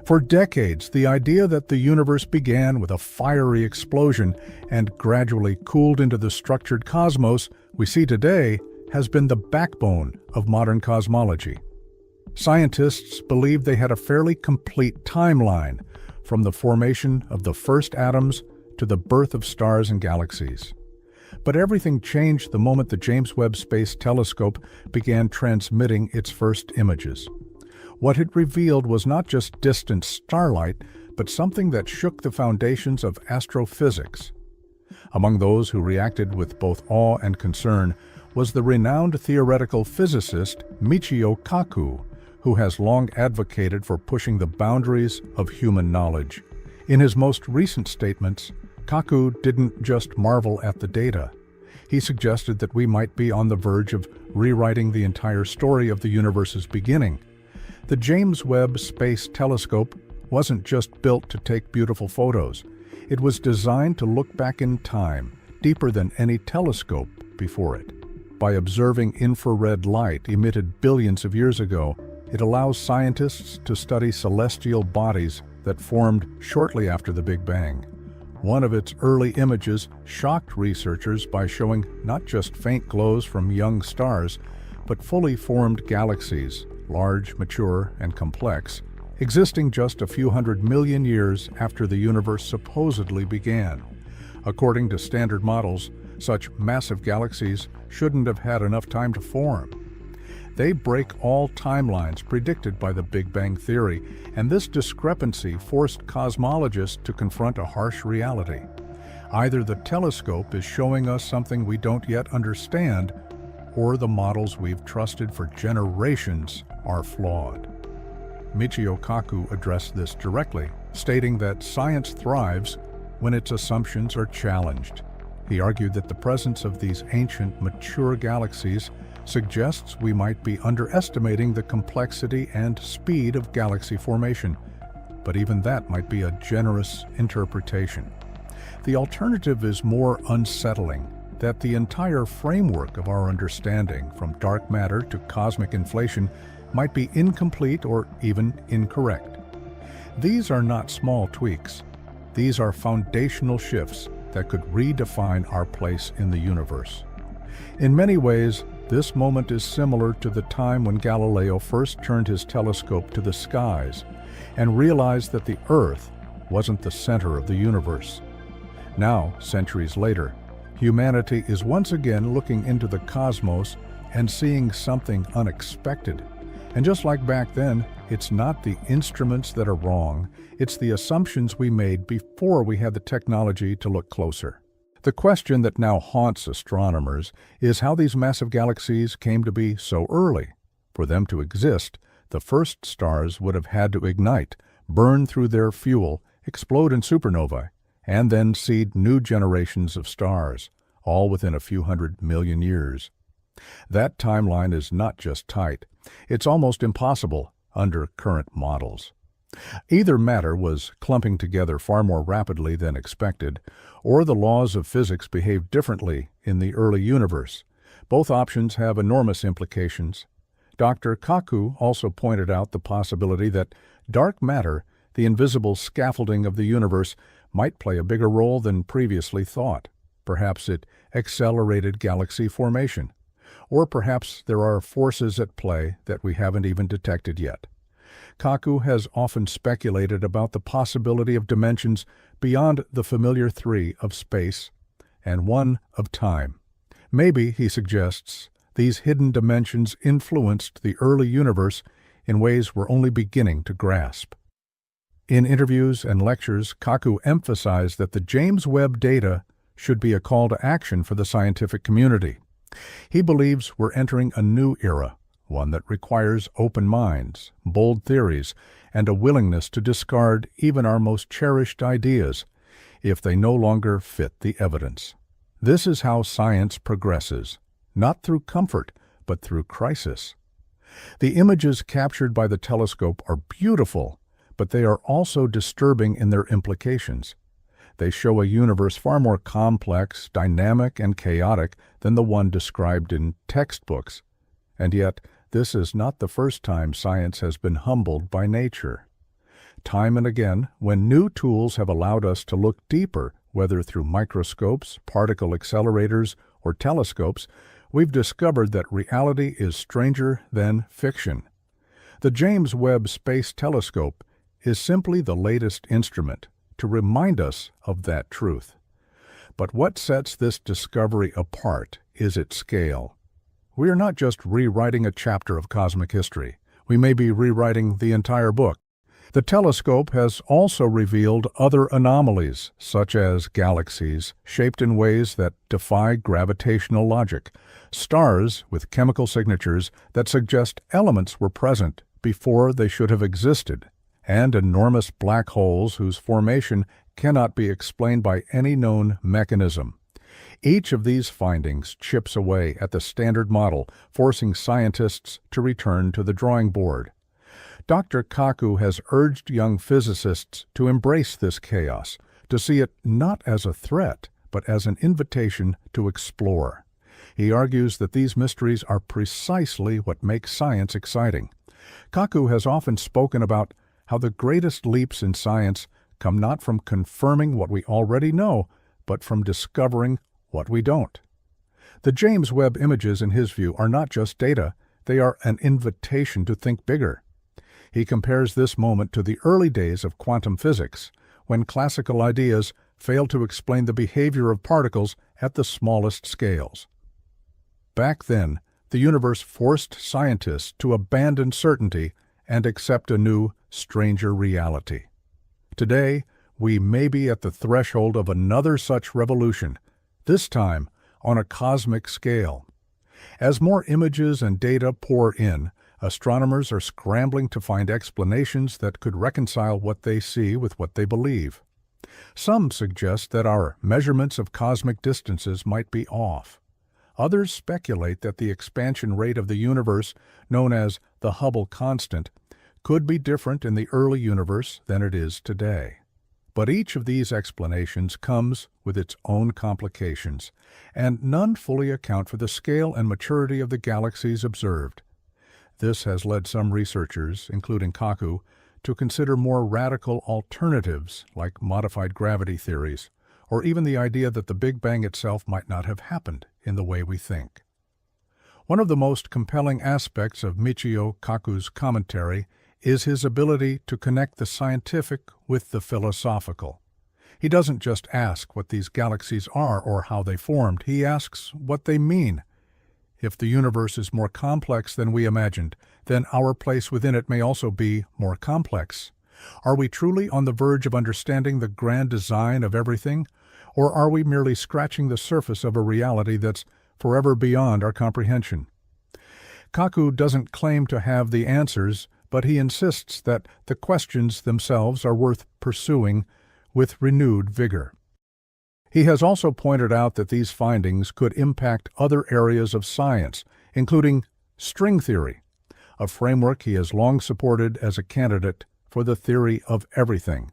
For decades, the idea that the universe began with a fiery explosion and gradually cooled into the structured cosmos we see today has been the backbone of modern cosmology. Scientists believed they had a fairly complete timeline, from the formation of the first atoms to the birth of stars and galaxies. But everything changed the moment the James Webb Space Telescope began transmitting its first images. What it revealed was not just distant starlight, but something that shook the foundations of astrophysics. Among those who reacted with both awe and concern was the renowned theoretical physicist Michio Kaku, who has long advocated for pushing the boundaries of human knowledge. In his most recent statements, Kaku didn't just marvel at the data. He suggested that we might be on the verge of rewriting the entire story of the universe's beginning. The James Webb Space Telescope wasn't just built to take beautiful photos. It was designed to look back in time, deeper than any telescope before it. By observing infrared light emitted billions of years ago, it allows scientists to study celestial bodies that formed shortly after the Big Bang. One of its early images shocked researchers by showing not just faint glows from young stars, but fully formed galaxies, large, mature, and complex, existing just a few 100 million years after the universe supposedly began. According to standard models, such massive galaxies shouldn't have had enough time to form. They break all timelines predicted by the Big Bang theory, and this discrepancy forced cosmologists to confront a harsh reality. Either the telescope is showing us something we don't yet understand, or the models we've trusted for generations are flawed. Michio Kaku addressed this directly, stating that science thrives when its assumptions are challenged. He argued that the presence of these ancient, mature galaxies suggests we might be underestimating the complexity and speed of galaxy formation, but even that might be a generous interpretation. The alternative is more unsettling, that the entire framework of our understanding, from dark matter to cosmic inflation, might be incomplete or even incorrect. These are not small tweaks. These are foundational shifts that could redefine our place in the universe. In many ways, this moment is similar to the time when Galileo first turned his telescope to the skies and realized that the Earth wasn't the center of the universe. Now, centuries later, humanity is once again looking into the cosmos and seeing something unexpected. And just like back then, it's not the instruments that are wrong, it's the assumptions we made before we had the technology to look closer. The question that now haunts astronomers is how these massive galaxies came to be so early. For them to exist, the first stars would have had to ignite, burn through their fuel, explode in supernovae, and then seed new generations of stars, all within a few 100 million years. That timeline is not just tight, it's almost impossible under current models. Either matter was clumping together far more rapidly than expected, or the laws of physics behaved differently in the early universe. Both options have enormous implications. Dr. Kaku also pointed out the possibility that dark matter, the invisible scaffolding of the universe, might play a bigger role than previously thought. Perhaps it accelerated galaxy formation. Or perhaps there are forces at play that we haven't even detected yet. Kaku has often speculated about the possibility of dimensions beyond the familiar three of space and one of time. Maybe, he suggests, these hidden dimensions influenced the early universe in ways we're only beginning to grasp. In interviews and lectures, Kaku emphasized that the James Webb data should be a call to action for the scientific community. He believes we're entering a new era, one that requires open minds, bold theories, and a willingness to discard even our most cherished ideas if they no longer fit the evidence. This is how science progresses, not through comfort, but through crisis. The images captured by the telescope are beautiful, but they are also disturbing in their implications. They show a universe far more complex, dynamic, and chaotic than the one described in textbooks. And yet, this is not the first time science has been humbled by nature. Time and again, when new tools have allowed us to look deeper, whether through microscopes, particle accelerators, or telescopes, we've discovered that reality is stranger than fiction. The James Webb Space Telescope is simply the latest instrument to remind us of that truth. But what sets this discovery apart is its scale. We are not just rewriting a chapter of cosmic history. We may be rewriting the entire book. The telescope has also revealed other anomalies, such as galaxies shaped in ways that defy gravitational logic, stars with chemical signatures that suggest elements were present before they should have existed, and enormous black holes whose formation cannot be explained by any known mechanism. Each of these findings chips away at the standard model, forcing scientists to return to the drawing board. Dr. Kaku has urged young physicists to embrace this chaos, to see it not as a threat, but as an invitation to explore. He argues that these mysteries are precisely what makes science exciting. Kaku has often spoken about how the greatest leaps in science come not from confirming what we already know, but from discovering what we don't. The James Webb images, in his view, are not just data, they are an invitation to think bigger. He compares this moment to the early days of quantum physics, when classical ideas failed to explain the behavior of particles at the smallest scales. Back then, the universe forced scientists to abandon certainty and accept a new, stranger reality. Today, we may be at the threshold of another such revolution, this time on a cosmic scale. As more images and data pour in, astronomers are scrambling to find explanations that could reconcile what they see with what they believe. Some suggest that our measurements of cosmic distances might be off. Others speculate that the expansion rate of the universe, known as the Hubble constant, could be different in the early universe than it is today. But each of these explanations comes with its own complications, and none fully account for the scale and maturity of the galaxies observed. This has led some researchers, including Kaku, to consider more radical alternatives like modified gravity theories, or even the idea that the Big Bang itself might not have happened in the way we think. One of the most compelling aspects of Michio Kaku's commentary is his ability to connect the scientific with the philosophical. He doesn't just ask what these galaxies are or how they formed, he asks what they mean. If the universe is more complex than we imagined, then our place within it may also be more complex. Are we truly on the verge of understanding the grand design of everything, or are we merely scratching the surface of a reality that's forever beyond our comprehension? Kaku doesn't claim to have the answers, but he insists that the questions themselves are worth pursuing with renewed vigor. He has also pointed out that these findings could impact other areas of science, including string theory, a framework he has long supported as a candidate for the theory of everything.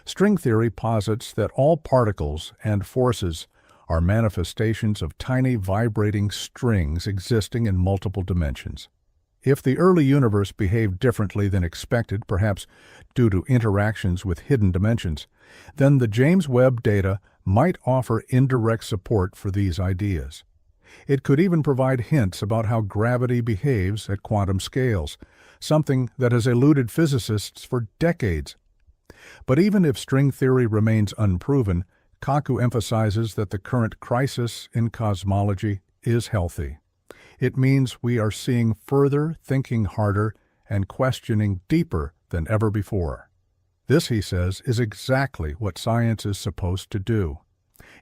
String theory posits that all particles and forces are manifestations of tiny vibrating strings existing in multiple dimensions. If the early universe behaved differently than expected, perhaps due to interactions with hidden dimensions, then the James Webb data might offer indirect support for these ideas. It could even provide hints about how gravity behaves at quantum scales, something that has eluded physicists for decades. But even if string theory remains unproven, Kaku emphasizes that the current crisis in cosmology is healthy. It means we are seeing further, thinking harder, and questioning deeper than ever before. This, he says, is exactly what science is supposed to do.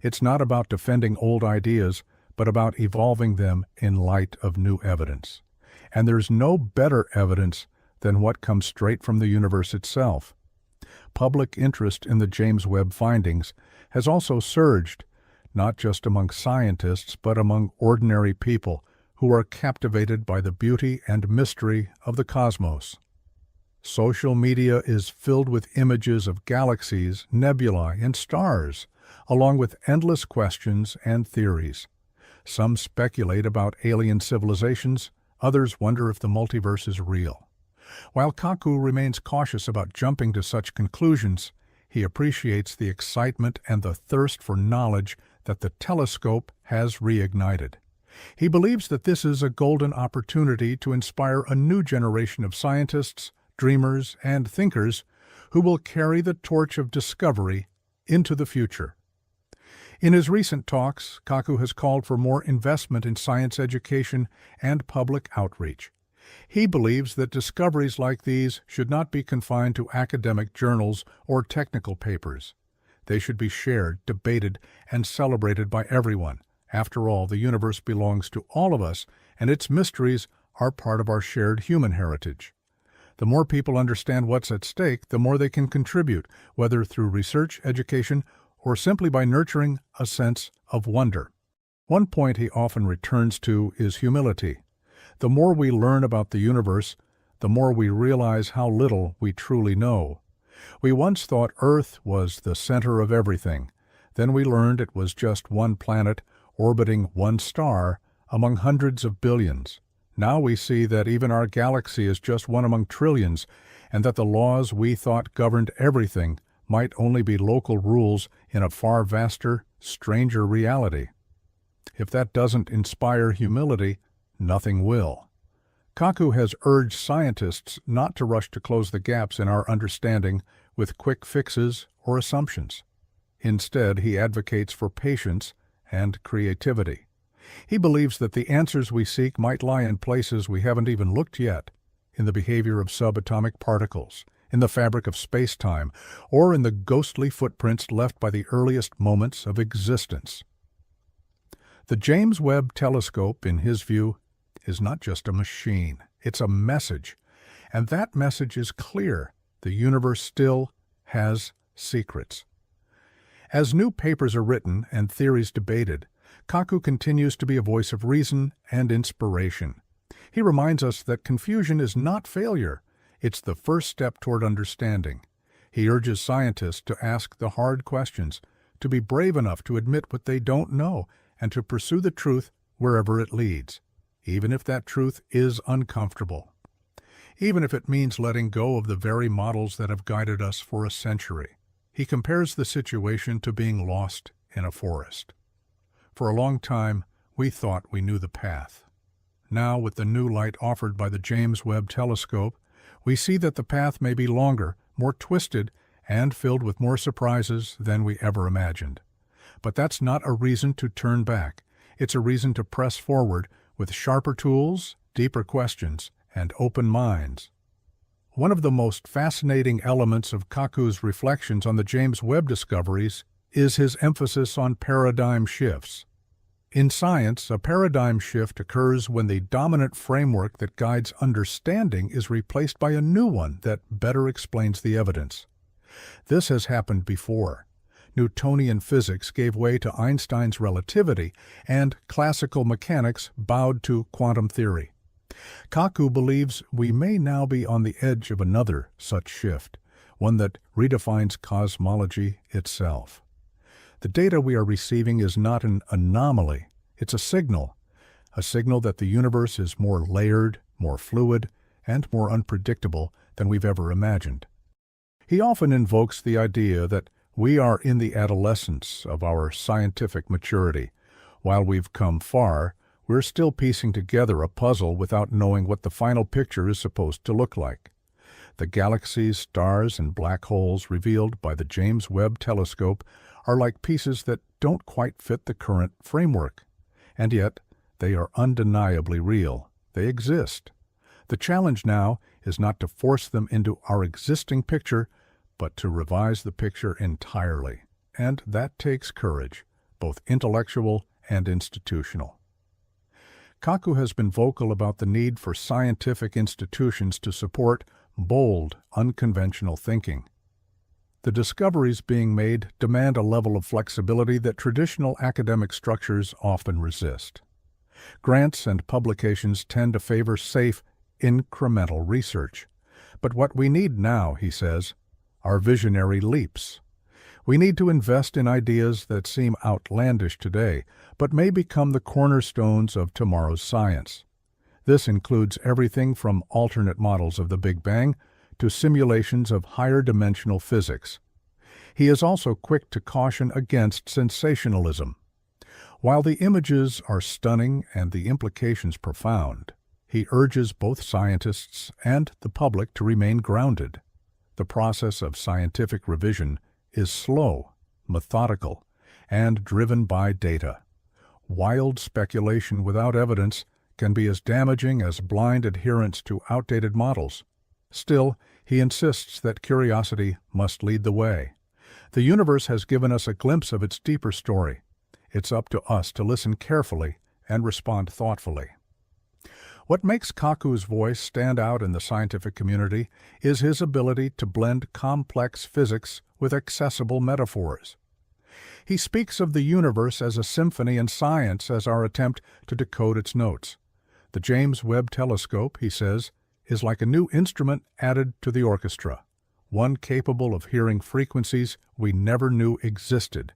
It's not about defending old ideas, but about evolving them in light of new evidence. And there's no better evidence than what comes straight from the universe itself. Public interest in the James Webb findings has also surged, not just among scientists, but among ordinary people who are captivated by the beauty and mystery of the cosmos. Social media is filled with images of galaxies, nebulae, and stars, along with endless questions and theories. Some speculate about alien civilizations, others wonder if the multiverse is real. While Kaku remains cautious about jumping to such conclusions, he appreciates the excitement and the thirst for knowledge that the telescope has reignited. He believes that this is a golden opportunity to inspire a new generation of scientists, dreamers, and thinkers who will carry the torch of discovery into the future. In his recent talks, Kaku has called for more investment in science education and public outreach. He believes that discoveries like these should not be confined to academic journals or technical papers. They should be shared, debated, and celebrated by everyone. After all, the universe belongs to all of us, and its mysteries are part of our shared human heritage. The more people understand what's at stake, the more they can contribute, whether through research, education, or simply by nurturing a sense of wonder. One point he often returns to is humility. The more we learn about the universe, the more we realize how little we truly know. We once thought Earth was the center of everything. Then we learned it was just one planet orbiting one star among hundreds of billions. Now we see that even our galaxy is just one among trillions, and that the laws we thought governed everything might only be local rules in a far vaster, stranger reality. If that doesn't inspire humility, nothing will. Kaku has urged scientists not to rush to close the gaps in our understanding with quick fixes or assumptions. Instead, he advocates for patience and creativity. He believes that the answers we seek might lie in places we haven't even looked yet, in the behavior of subatomic particles, in the fabric of space-time, or in the ghostly footprints left by the earliest moments of existence. The James Webb Telescope, in his view, is not just a machine. It's a message. And that message is clear. The universe still has secrets. As new papers are written and theories debated, Kaku continues to be a voice of reason and inspiration. He reminds us that confusion is not failure. It's the first step toward understanding. He urges scientists to ask the hard questions, to be brave enough to admit what they don't know, and to pursue the truth wherever it leads, even if that truth is uncomfortable. Even if it means letting go of the very models that have guided us for a century. He compares the situation to being lost in a forest. For a long time, we thought we knew the path. Now, with the new light offered by the James Webb Telescope, we see that the path may be longer, more twisted, and filled with more surprises than we ever imagined. But that's not a reason to turn back. It's a reason to press forward with sharper tools, deeper questions, and open minds. One of the most fascinating elements of Kaku's reflections on the James Webb discoveries is his emphasis on paradigm shifts. In science, a paradigm shift occurs when the dominant framework that guides understanding is replaced by a new one that better explains the evidence. This has happened before. Newtonian physics gave way to Einstein's relativity, and classical mechanics bowed to quantum theory. Kaku believes we may now be on the edge of another such shift, one that redefines cosmology itself. The data we are receiving is not an anomaly, it's a signal that the universe is more layered, more fluid, and more unpredictable than we've ever imagined. He often invokes the idea that we are in the adolescence of our scientific maturity. While we've come far, we're still piecing together a puzzle without knowing what the final picture is supposed to look like. The galaxies, stars, and black holes revealed by the James Webb Telescope are like pieces that don't quite fit the current framework. And yet, they are undeniably real. They exist. The challenge now is not to force them into our existing picture, but to revise the picture entirely. And that takes courage, both intellectual and institutional. Kaku has been vocal about the need for scientific institutions to support bold, unconventional thinking. The discoveries being made demand a level of flexibility that traditional academic structures often resist. Grants and publications tend to favor safe, incremental research. But what we need now, he says, are visionary leaps. We need to invest in ideas that seem outlandish today, but may become the cornerstones of tomorrow's science. This includes everything from alternate models of the Big Bang to simulations of higher dimensional physics. He is also quick to caution against sensationalism. While the images are stunning and the implications profound, he urges both scientists and the public to remain grounded. The process of scientific revision is slow, methodical, and driven by data. Wild speculation without evidence can be as damaging as blind adherence to outdated models. Still, he insists that curiosity must lead the way. The universe has given us a glimpse of its deeper story. It's up to us to listen carefully and respond thoughtfully. What makes Kaku's voice stand out in the scientific community is his ability to blend complex physics with accessible metaphors. He speaks of the universe as a symphony and science as our attempt to decode its notes. The James Webb telescope, he says, is like a new instrument added to the orchestra, one capable of hearing frequencies we never knew existed.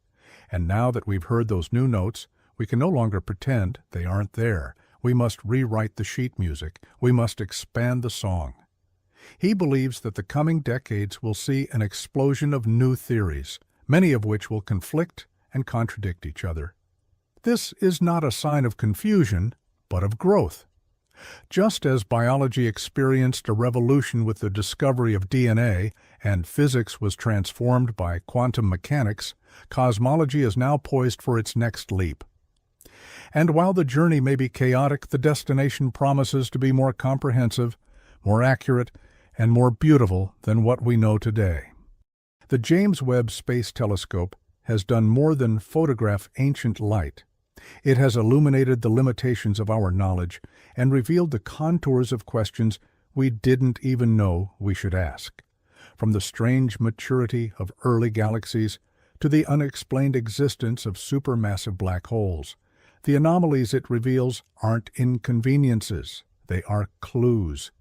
And now that we've heard those new notes, we can no longer pretend they aren't there. We must rewrite the sheet music. We must expand the song. He believes that the coming decades will see an explosion of new theories, many of which will conflict and contradict each other. This is not a sign of confusion, but of growth. Just as biology experienced a revolution with the discovery of DNA and physics was transformed by quantum mechanics, cosmology is now poised for its next leap. And while the journey may be chaotic, the destination promises to be more comprehensive, more accurate, and more beautiful than what we know today. The James Webb Space Telescope has done more than photograph ancient light. It has illuminated the limitations of our knowledge and revealed the contours of questions we didn't even know we should ask. From the strange maturity of early galaxies to the unexplained existence of supermassive black holes, the anomalies it reveals aren't inconveniences, they are clues.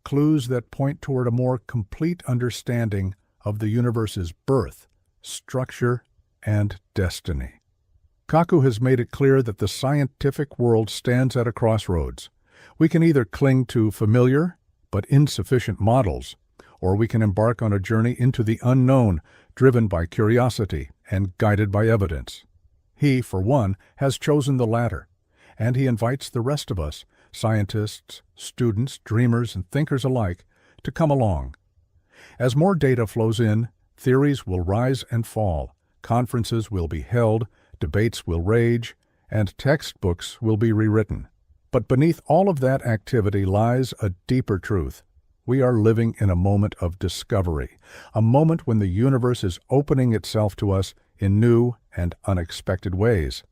Clues that point toward a more complete understanding of the universe's birth, structure, and destiny. Kaku has made it clear that the scientific world stands at a crossroads. We can either cling to familiar but insufficient models, or we can embark on a journey into the unknown, driven by curiosity and guided by evidence. He, for one, has chosen the latter, and he invites the rest of us, scientists, students, dreamers, and thinkers alike, to come along. As more data flows in, theories will rise and fall, conferences will be held, debates will rage, and textbooks will be rewritten. But beneath all of that activity lies a deeper truth. We are living in a moment of discovery, a moment when the universe is opening itself to us in new and unexpected ways.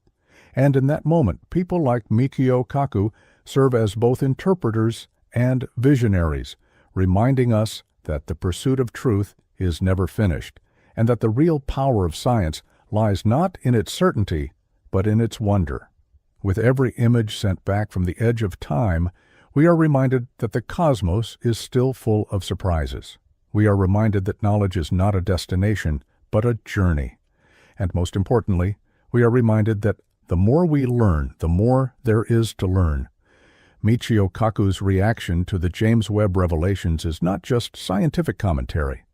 And in that moment, people like Michio Kaku serve as both interpreters and visionaries, reminding us that the pursuit of truth is never finished, and that the real power of science lies not in its certainty, but in its wonder. With every image sent back from the edge of time, we are reminded that the cosmos is still full of surprises. We are reminded that knowledge is not a destination, but a journey. And most importantly, we are reminded that the more we learn, the more there is to learn. Michio Kaku's reaction to the James Webb revelations is not just scientific commentary.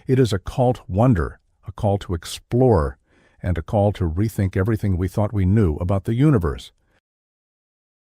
It is a call to wonder, a call to explore, and a call to rethink everything we thought we knew about the universe.